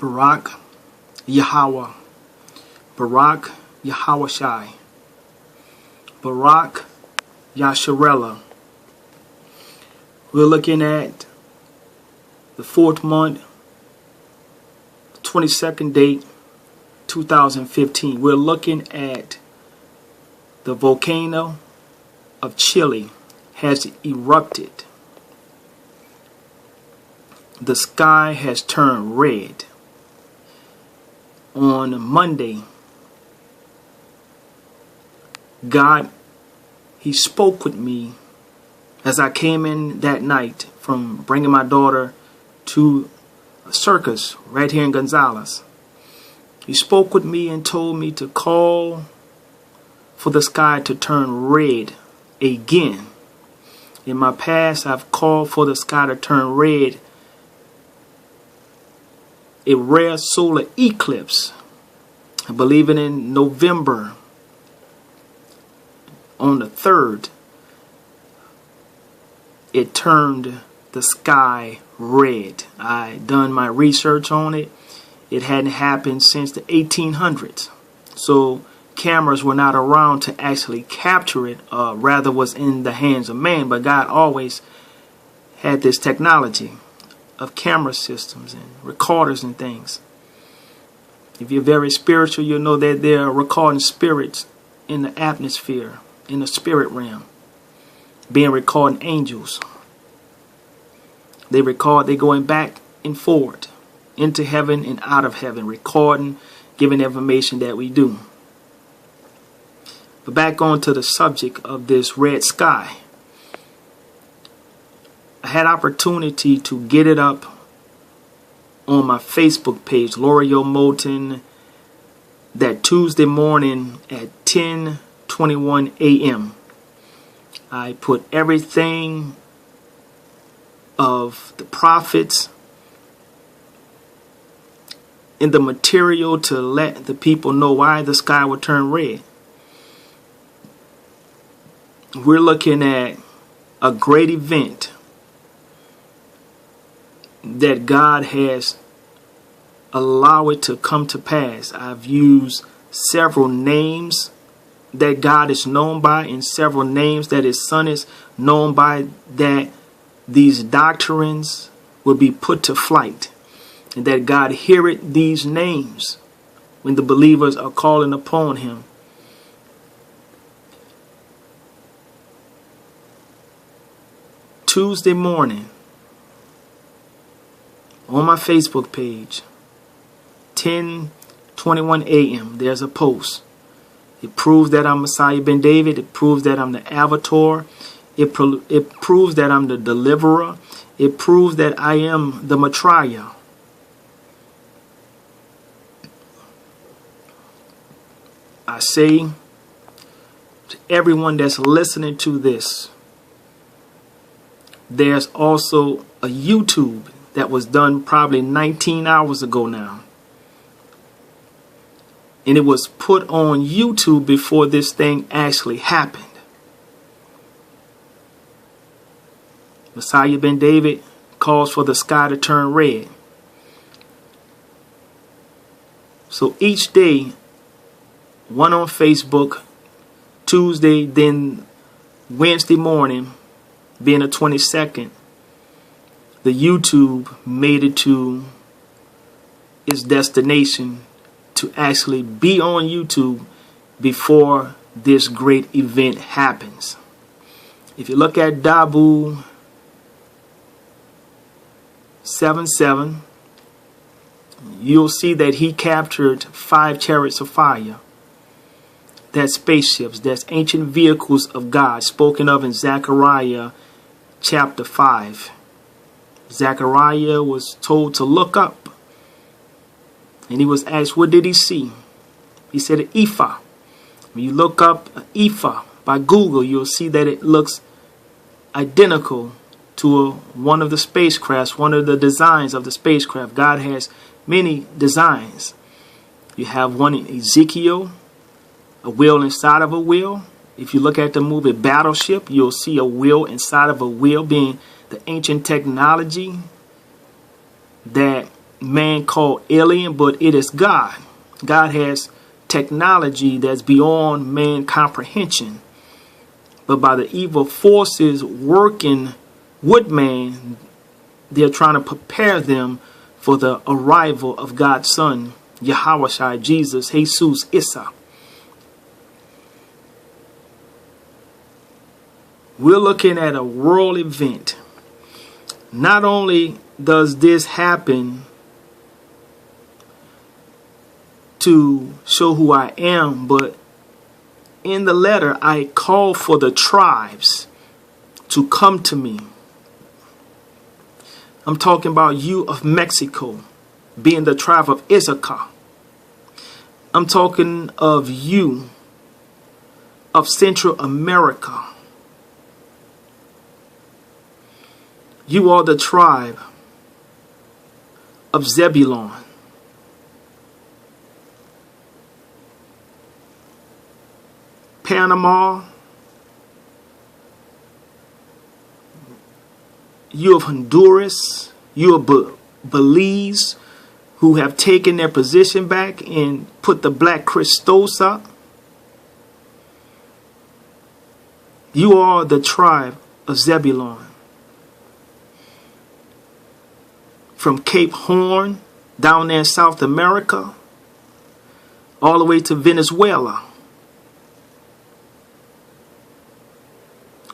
Barak Yahweh, Barak Yahweh, Barak Yasharella. We're looking at the 4th month, 22nd date, 2015. We're looking at the volcano of Chile has erupted. The sky has turned red. On Monday, God, He spoke with me as I came in that night from bringing my daughter to a circus right here in Gonzales. He spoke with me and told me to call for the sky to turn red again. In my past, I've called for the sky to turn red. A rare solar eclipse, I believe it in November, on the 3rd, it turned the sky red. I done my research on it. It hadn't happened since the 1800s. So cameras were not around to actually capture it, rather was in the hands of man. But God always had this technology of camera systems and recorders and things. If you're very spiritual, you'll know that there are recording spirits in the atmosphere, in the spirit realm, being recording angels. They record, they're going back and forward into heaven and out of heaven, recording, giving information that we do. But back on to the subject of this red sky. I had opportunity to get it up on my Facebook page, L'Oreal Moulton, that Tuesday morning at 10:21 a.m. I put everything of the prophets in the material to let the people know why the sky would turn red. We're looking at a great event that God has allowed it to come to pass. I've used several names that God is known by and several names that His Son is known by, that these doctrines will be put to flight, and that God heareth these names when the believers are calling upon Him. Tuesday morning, on my Facebook page, 10:21 a.m., there's a post. It proves that I'm Messiah ben David. It proves that I'm the avatar. It proves that I'm the deliverer. It proves that I am the Matriah. I say to everyone that's listening to this, there's also a YouTube that was done probably 19 hours ago now. And it was put on YouTube before this thing actually happened. Messiah ben David calls for the sky to turn red. So each day, one on Facebook, Tuesday, then Wednesday morning, being the 22nd, the YouTube made it to its destination to actually be on YouTube before this great event happens. If you look at Dabu 77, you'll see that he captured 5 chariots of fire. That's spaceships, that's ancient vehicles of God spoken of in Zechariah chapter 5. Zechariah was told to look up, and he was asked, what did he see? He said an ephah. When you look up an ephah by Google, you'll see that it looks identical to one of the spacecrafts, one of the designs of the spacecraft. God has many designs. You have one in Ezekiel, a wheel inside of a wheel. If you look at the movie Battleship, you'll see a wheel inside of a wheel, being the ancient technology that man called alien, but it is God. God has technology that's beyond man comprehension. But by the evil forces working with man, they're trying to prepare them for the arrival of God's Son, Yahweh, Jesus, Jesus, Issa. We're looking at a world event. Not only does this happen to show who I am, but in the letter I call for the tribes to come to me. I'm talking about you of Mexico, being the tribe of Issachar. I'm talking of you of Central America. You are the tribe of Zebulun. Panama, you of Honduras, you of Belize, who have taken their position back and put the black Christos up. You are the tribe of Zebulun. From Cape Horn, down there in South America, all the way to Venezuela.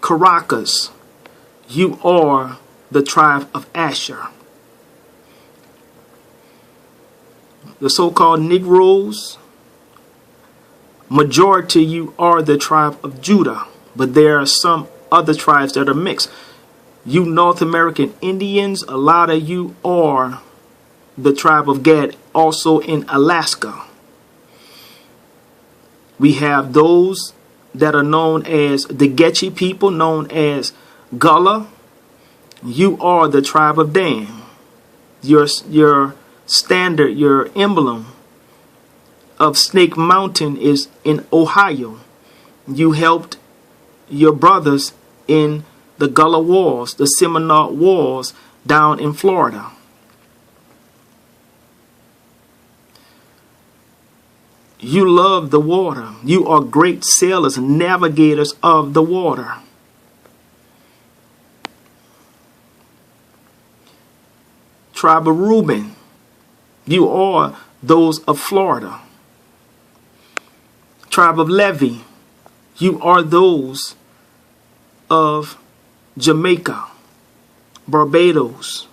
Caracas, you are the tribe of Asher. The so-called Negroes, majority you are the tribe of Judah, but there are some other tribes that are mixed. You North American Indians, a lot of you are the tribe of Gad, also in Alaska. We have those that are known as the Getchi people, known as Gullah. You are the tribe of Dan. Your standard, your emblem of Snake Mountain is in Ohio. You helped your brothers in the Gullah Wars, the Seminole Wars down in Florida. You love the water. You are great sailors, navigators of the water. Tribe of Reuben, you are those of Florida. Tribe of Levi, you are those of Jamaica, Barbados.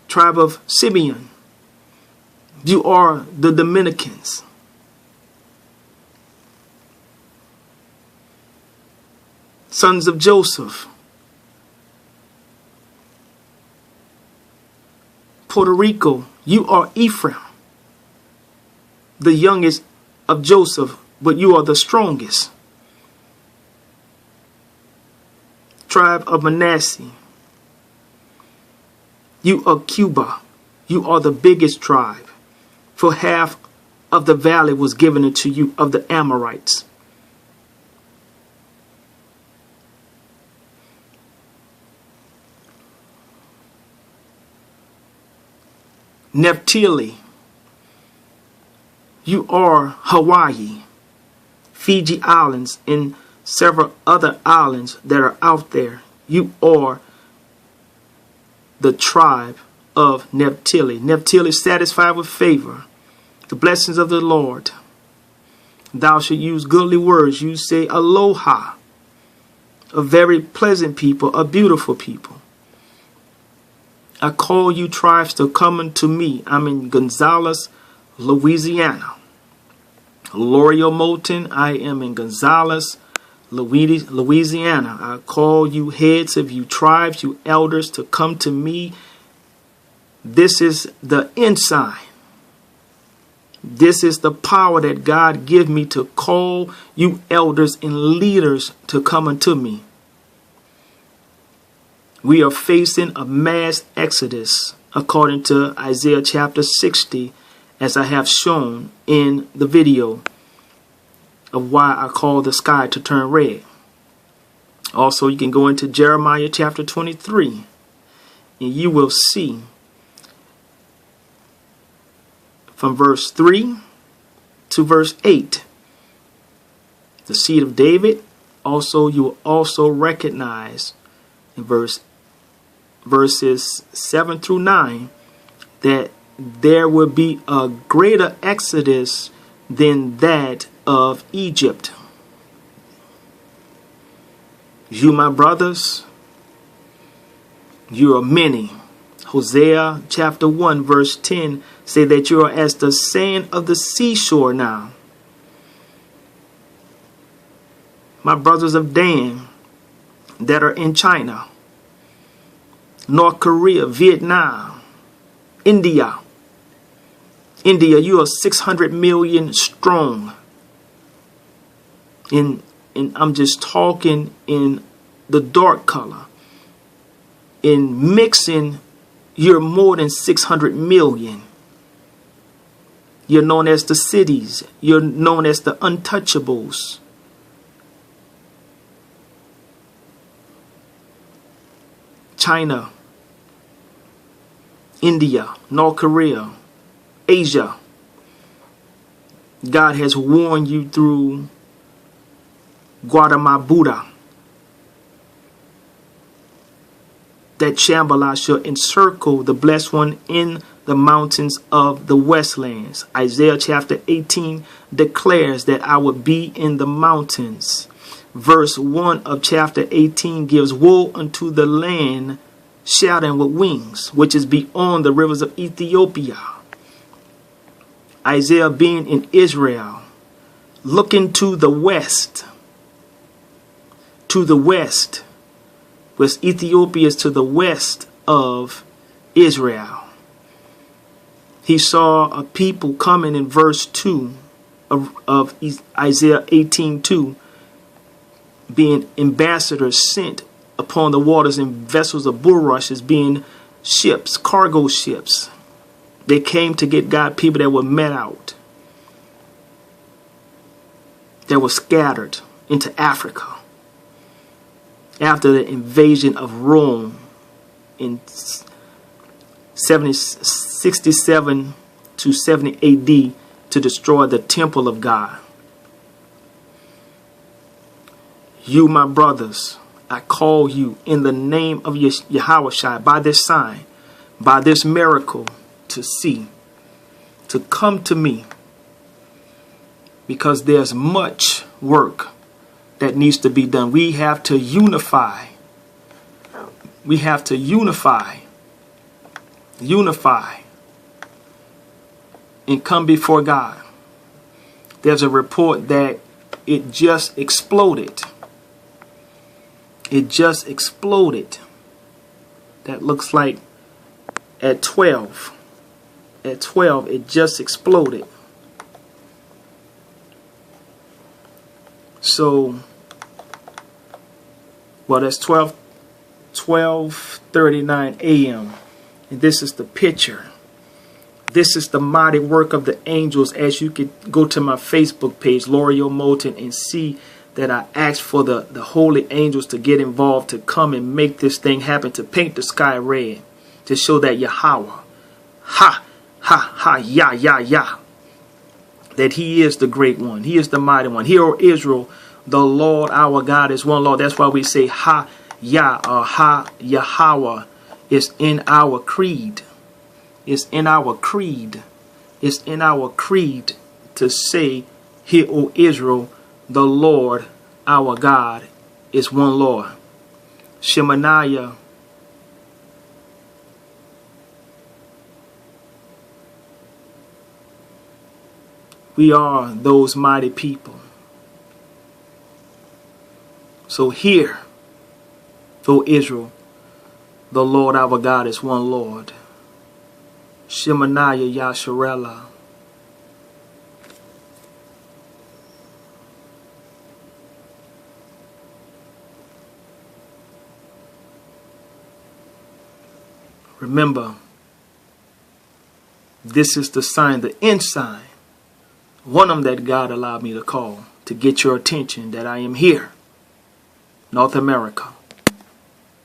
Tribe of Simeon, you are the Dominicans. Sons of Joseph, Puerto Rico, you are Ephraim, the youngest of Joseph, but you are the strongest. Tribe of Manasseh, you are Cuba, you are the biggest tribe, for half of the valley was given unto you of the Amorites. Naphtali, you are Hawaii, Fiji Islands, and several other islands that are out there. You are the tribe of Naphtali. Naphtali is satisfied with favor, the blessings of the Lord. Thou shalt use goodly words. You say aloha, a very pleasant people, a beautiful people. I call you tribes to come unto me. I'm in Gonzales, Louisiana. Lorio Moulton, I am in Gonzales, Louisiana. I call you heads of you tribes, you elders, to come to me. This is the ensign. This is the power that God give me to call you elders and leaders to come unto me. We are facing a mass exodus according to Isaiah chapter 60, as I have shown in the video of why I call the sky to turn red. Also, you can go into Jeremiah chapter 23 and you will see from verse 3 to verse 8. The seed of David, also you will also recognize in verses 7 through 9 that there will be a greater exodus than that of Egypt. You, my brothers, you are many. Hosea chapter 1 verse 10 say that you are as the sand of the seashore now. My brothers of Dan that are in China, North Korea, Vietnam, India, you are 600 million strong. And I'm just talking in the dark color. In mixing, you're more than 600 million. You're known as the cities. You're known as the untouchables. China, India, North Korea, Asia. God has warned you through Gautama Buddha that Shambhala shall encircle the blessed one in the mountains of the westlands. Isaiah chapter 18 declares that I would be in the mountains. Verse 1 of chapter 18 gives woe unto the land shouting with wings, which is beyond the rivers of Ethiopia. Isaiah being in Israel, looking to the west, was Ethiopia is to the west of Israel. He saw a people coming in verse 2 of Isaiah 18:2, being ambassadors sent upon the waters in vessels of bulrushes, being ships, cargo ships. They came to get God people that were met out, that were scattered into Africa after the invasion of Rome in 67 to 70 AD to destroy the temple of God. You, my brothers, I call you in the name of Yahweh by this sign, by this miracle, to see, to come to me, because there's much work that needs to be done. We have to unify. We have to unify, and come before God. There's a report that it just exploded. It just exploded. That looks like at 12. At 12, it just exploded. So, well, that's 12:39 a.m. And this is the picture. This is the mighty work of the angels. As you could go to my Facebook page, Lorio Moulton, and see that I asked for the holy angels to get involved, to come and make this thing happen, to paint the sky red, to show that Yahweh, Yah, that he is the great one. He is the mighty one. Hear, O Israel, the Lord our God is one Lord. That's why we say Yah or Yahweh is in our creed. It's in our creed. It's in our creed to say, hear, O Israel, the Lord our God is one Lord. Shemaniah we are those mighty people. So hear, O Israel, the Lord our God is one Lord. Shemaniah Yasharella. Remember, this is the sign, the end sign. One of them that God allowed me to call to get your attention, that I am here, North America.